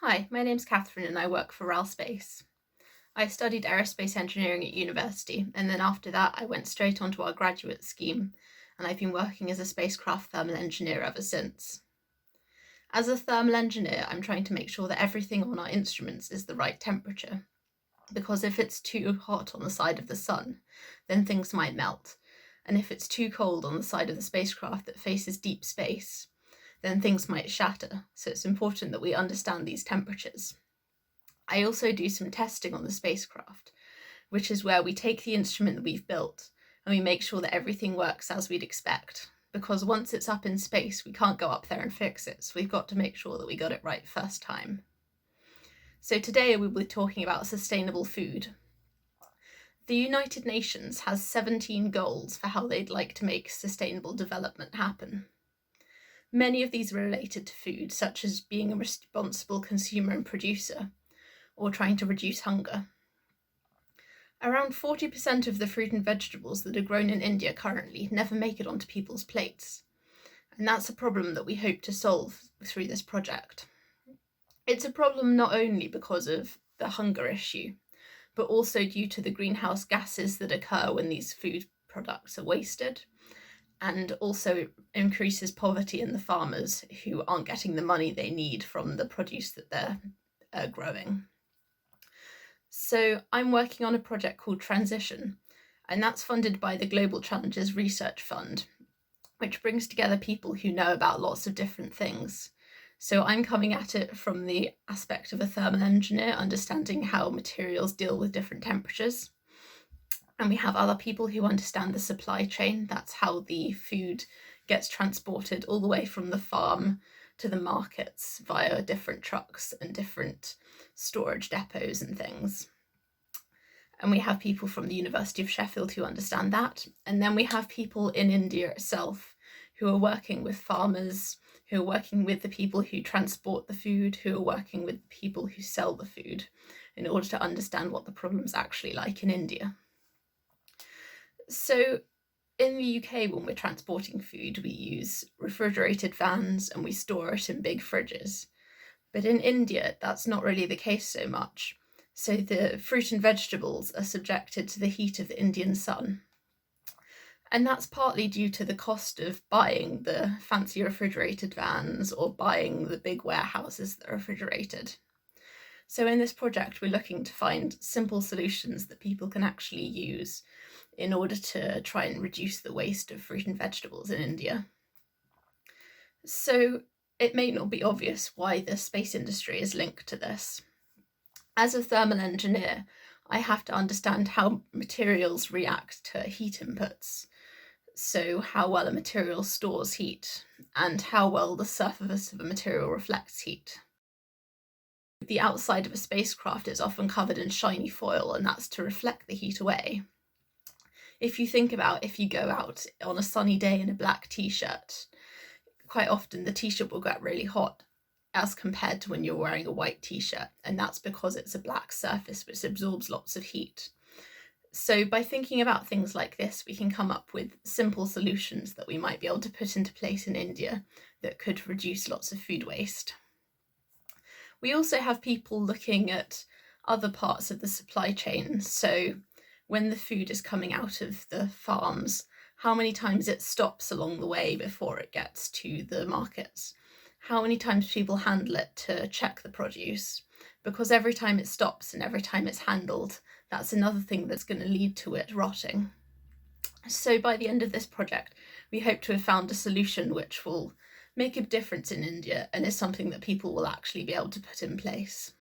Hi, my name's Katherine and I work for RAL Space. I studied aerospace engineering at university, and then after that I went straight onto our graduate scheme, and I've been working as a spacecraft thermal engineer ever since. As a thermal engineer, I'm trying to make sure that everything on our instruments is the right temperature, because if it's too hot on the side of the sun, then things might melt, and if it's too cold on the side of the spacecraft that faces deep space, then things might shatter, so it's important that we understand these temperatures. I also do some testing on the spacecraft, which is where we take the instrument that we've built and we make sure that everything works as we'd expect. Because once it's up in space, we can't go up there and fix it, so we've got to make sure that we got it right first time. So today we'll be talking about sustainable food. The United Nations has 17 goals for how they'd like to make sustainable development happen. Many of these are related to food, such as being a responsible consumer and producer, or trying to reduce hunger. Around 40% of the fruit and vegetables that are grown in India currently never make it onto people's plates, and that's a problem that we hope to solve through this project. It's a problem not only because of the hunger issue, but also due to the greenhouse gases that occur when these food products are wasted, and also increases poverty in the farmers who aren't getting the money they need from the produce that they're growing. So I'm working on a project called Transition, and that's funded by the Global Challenges Research Fund, which brings together people who know about lots of different things. So I'm coming at it from the aspect of a thermal engineer, understanding how materials deal with different temperatures. And we have other people who understand the supply chain. That's how the food gets transported all the way from the farm to the markets via different trucks and different storage depots and things. And we have people from the University of Sheffield who understand that. And then we have people in India itself who are working with farmers, who are working with the people who transport the food, who are working with the people who sell the food, in order to understand what the problem's actually like in India. So in the UK, when we're transporting food, we use refrigerated vans and we store it in big fridges. But in India, that's not really the case so much. So the fruit and vegetables are subjected to the heat of the Indian sun. And that's partly due to the cost of buying the fancy refrigerated vans or buying the big warehouses that are refrigerated. So in this project, we're looking to find simple solutions that people can actually use in order to try and reduce the waste of fruit and vegetables in India. So it may not be obvious why the space industry is linked to this. As a thermal engineer, I have to understand how materials react to heat inputs. So how well a material stores heat and how well the surface of a material reflects heat. The outside of a spacecraft is often covered in shiny foil, and that's to reflect the heat away. If you think about if you go out on a sunny day in a black t-shirt, quite often the t-shirt will get really hot as compared to when you're wearing a white t-shirt, and that's because it's a black surface which absorbs lots of heat. So by thinking about things like this, we can come up with simple solutions that we might be able to put into place in India that could reduce lots of food waste. We also have people looking at other parts of the supply chain. So when the food is coming out of the farms, how many times it stops along the way before it gets to the markets, how many times people handle it to check the produce, because every time it stops and every time it's handled, that's another thing that's going to lead to it rotting. So by the end of this project, we hope to have found a solution which will make a difference in India and is something that people will actually be able to put in place.